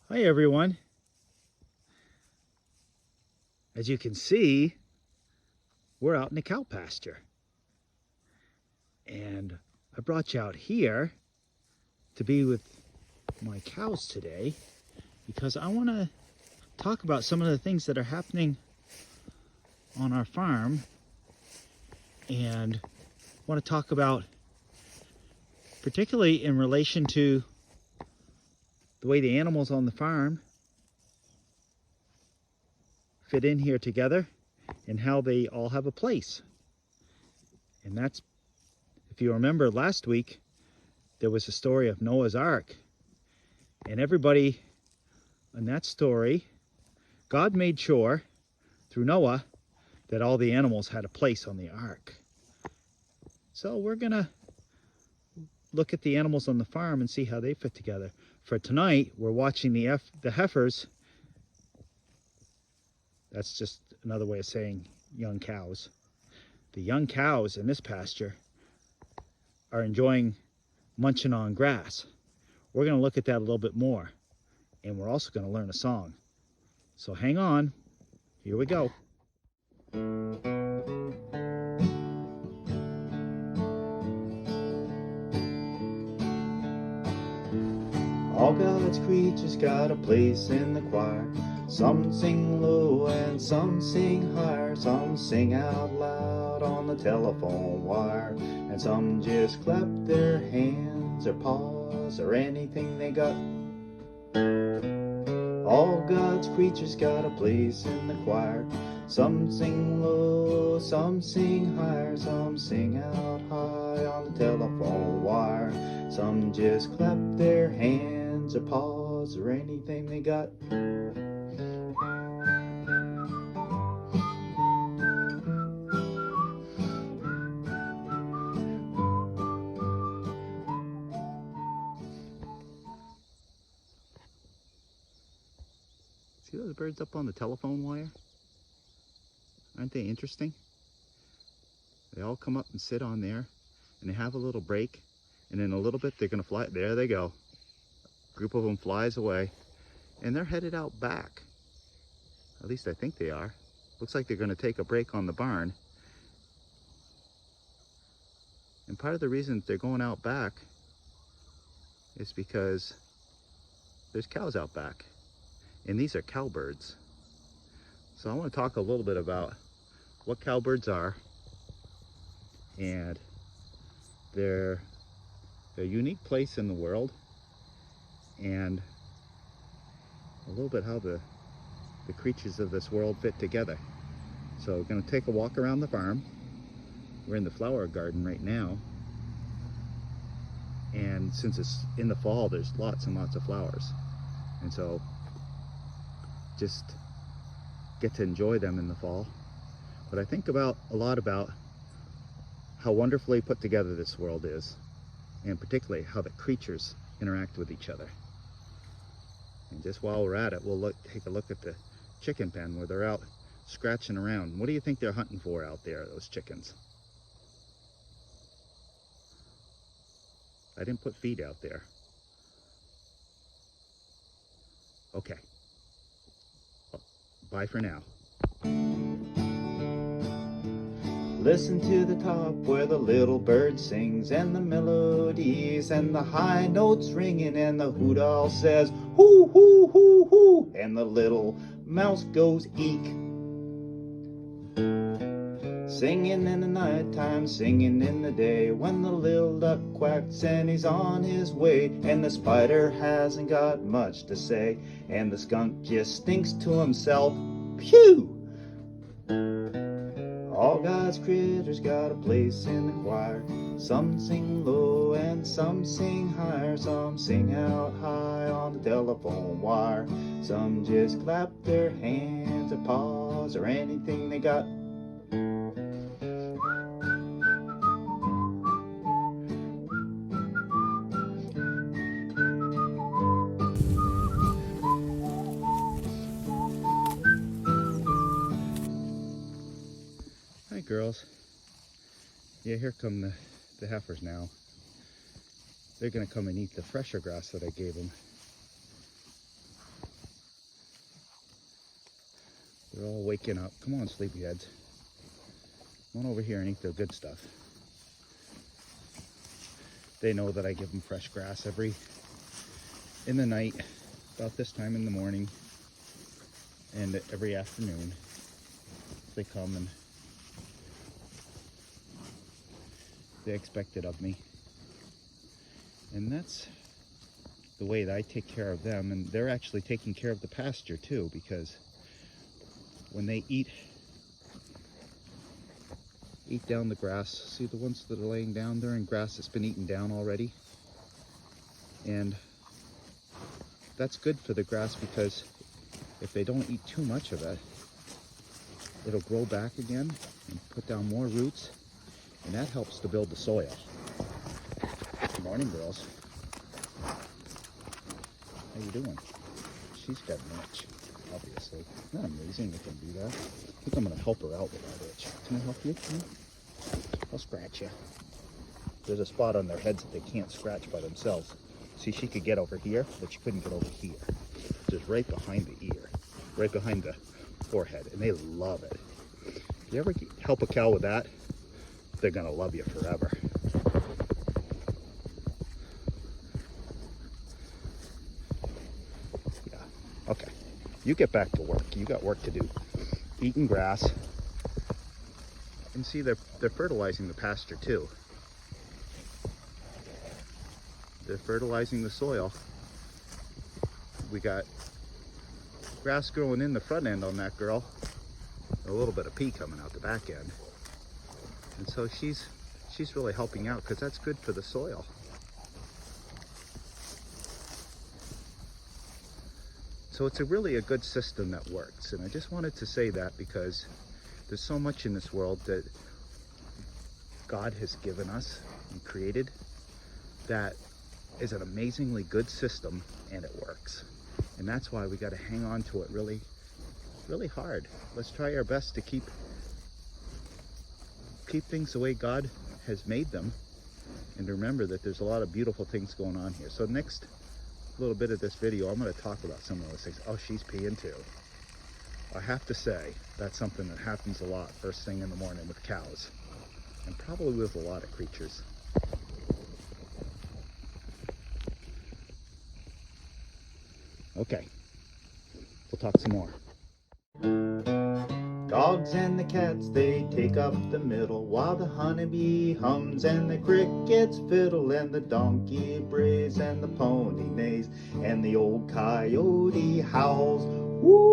Hi everyone. As you can see, we're out in the cow pasture. And I brought you out here to be with my cows today because I want to talk about some of the things that are happening on our farm, and want to talk about particularly in relation to the way the animals on the farm fit in here together and how they all have a place. And that's, if you remember last week, there was a story of Noah's Ark. And everybody in that story, God made sure through Noah that all the animals had a place on the ark. So we're gonna look at the animals on the farm and see how they fit together. For tonight, we're watching the heifers. That's just another way of saying young cows. The young cows in this pasture are enjoying munching on grass. We're going to look at that a little bit more, and we're also going to learn a song. So hang on, here we go. All God's creatures got a place in the choir. Some sing low and some sing higher. Some sing out loud on the telephone wire. And some just clap their hands or paws or anything they got. All God's creatures got a place in the choir. Some sing low, some sing higher. Some sing out high on the telephone wire. Some just clap their hands or paws or anything they got. See those birds up on the telephone wire? Aren't they interesting? They all come up and sit on there, and they have a little break, and in a little bit they're going to fly. There they go. A group of them flies away, and they're headed out back. At least I think they are. Looks like they're going to take a break on the barn. And part of the reason they're going out back is because there's cows out back, and these are cowbirds. So I want to talk a little bit about what cowbirds are and their unique place in the world, and a little bit how the creatures of this world fit together. So we're going to take a walk around the farm. We're in the flower garden right now, and since it's in the fall, there's lots and lots of flowers, and so just get to enjoy them in the fall. But I think a lot about how wonderfully put together this world is, and particularly how the creatures interact with each other. And just while we're at it, we'll take a look at the chicken pen where they're out scratching around. What do you think they're hunting for out there, those chickens? I didn't put feed out there. Okay. Well, bye for now. Listen to the top where the little bird sings, and the melodies and the high notes ringing, and the hoot owl says hoo hoo hoo hoo, and the little mouse goes eek. Singing in the nighttime, singing in the day, when the little duck quacks and he's on his way, and the spider hasn't got much to say, and the skunk just thinks to himself, phew! All God's critters got a place in the choir. Some sing low and some sing higher. Some sing out high on the telephone wire. Some just clap their hands or paws or anything they got. Hi girls. Yeah, here come the heifers now. They're gonna come and eat the fresher grass that I gave them. They're all waking up. Come on, sleepyheads. Come on over here and eat the good stuff. They know that I give them fresh grass in the night, about this time in the morning, and every afternoon. They come and they expect it of me. And that's the way that I take care of them. And they're actually taking care of the pasture too, because when they eat down the grass, see the ones that are laying down there in grass that's been eaten down already? And that's good for the grass, because if they don't eat too much of it, it'll grow back again and put down more roots, and that helps to build the soil. Good morning, girls. How you doing? She's got an itch, obviously. Isn't that amazing they can do that? I think I'm going to help her out with that itch. Can I help you? I'll scratch you. There's a spot on their heads that they can't scratch by themselves. See, she could get over here, but she couldn't get over here. Just right behind the ear, right behind the forehead, and they love it. If you ever help a cow with that, they're going to love you forever. Yeah, okay. You get back to work. You got work to do. Eating grass. And see, they're fertilizing the pasture too. They're fertilizing the soil. We got grass growing in the front end on that girl. A little bit of pea coming out the back end. And so she's really helping out, because that's good for the soil. So it's really a good system that works. And I just wanted to say that, because there's so much in this world that God has given us and created that is an amazingly good system, and it works. And that's why we got to hang on to it really, really hard. Let's try our best to keep things the way God has made them, and remember that there's a lot of beautiful things going on here. So next little bit of this video, I'm going to talk about some of those things. Oh, she's peeing too. I have to say, that's something that happens a lot first thing in the morning with cows, and probably with a lot of creatures. Okay, we'll talk some more. Dogs and the cats, they take up the middle, while the honeybee hums and the crickets fiddle, and the donkey brays and the pony neighs, and the old coyote howls. Woo!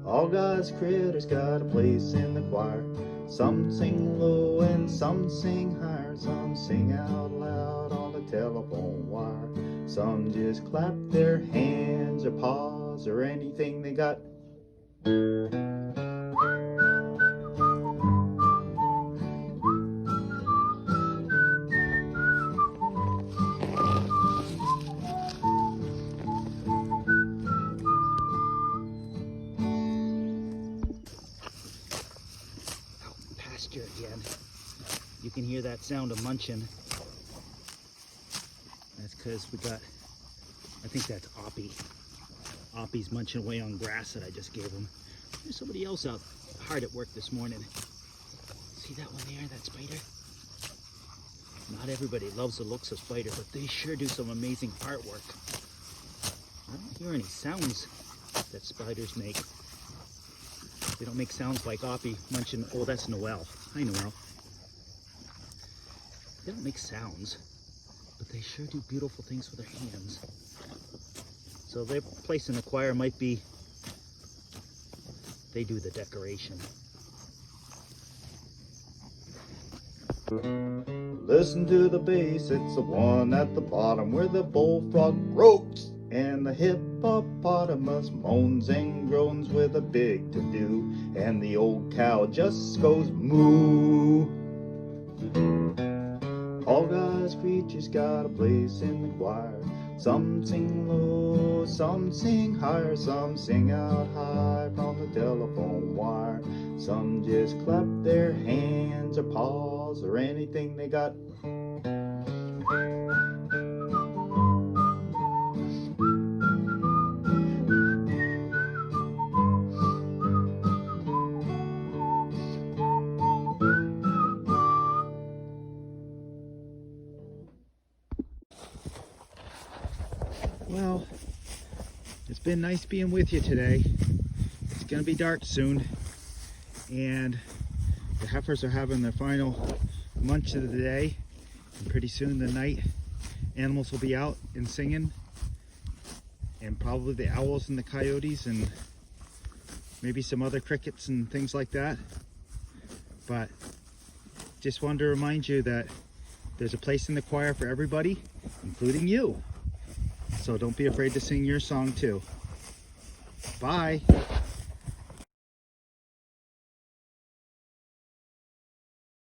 All God's critters got a place in the choir. Some sing low and some sing higher. Some sing out loud on the telephone wire. Some just clap their hands or paws or anything they got. Pasture again. You can hear that sound of munching. That's because we got, I think that's Oppie. Oppie's munching away on grass that I just gave him. There's somebody else out hard at work this morning. See that one there, that spider? Not everybody loves the looks of spiders, but they sure do some amazing artwork. I don't hear any sounds that spiders make. They don't make sounds like Oppie munching. Oh, that's Noelle. Hi, Noelle. They don't make sounds, but they sure do beautiful things with their hands. So their place in the choir might be, they do the decoration. Listen to the bass, it's the one at the bottom where the bullfrog croaks and the hippopotamus moans and groans with a big to-do, and the old cow just goes moo. All God's creatures got a place in the choir. Some sing low, some sing higher, some sing out high from the telephone wire. Some just clap their hands or paws or anything they got. Well, it's been nice being with you today. It's gonna be dark soon, and the heifers are having their final munch of the day, and pretty soon the night animals will be out and singing, and probably the owls and the coyotes and maybe some other crickets and things like that. But just wanted to remind you that there's a place in the choir for everybody, including you. So don't be afraid to sing your song too. Bye.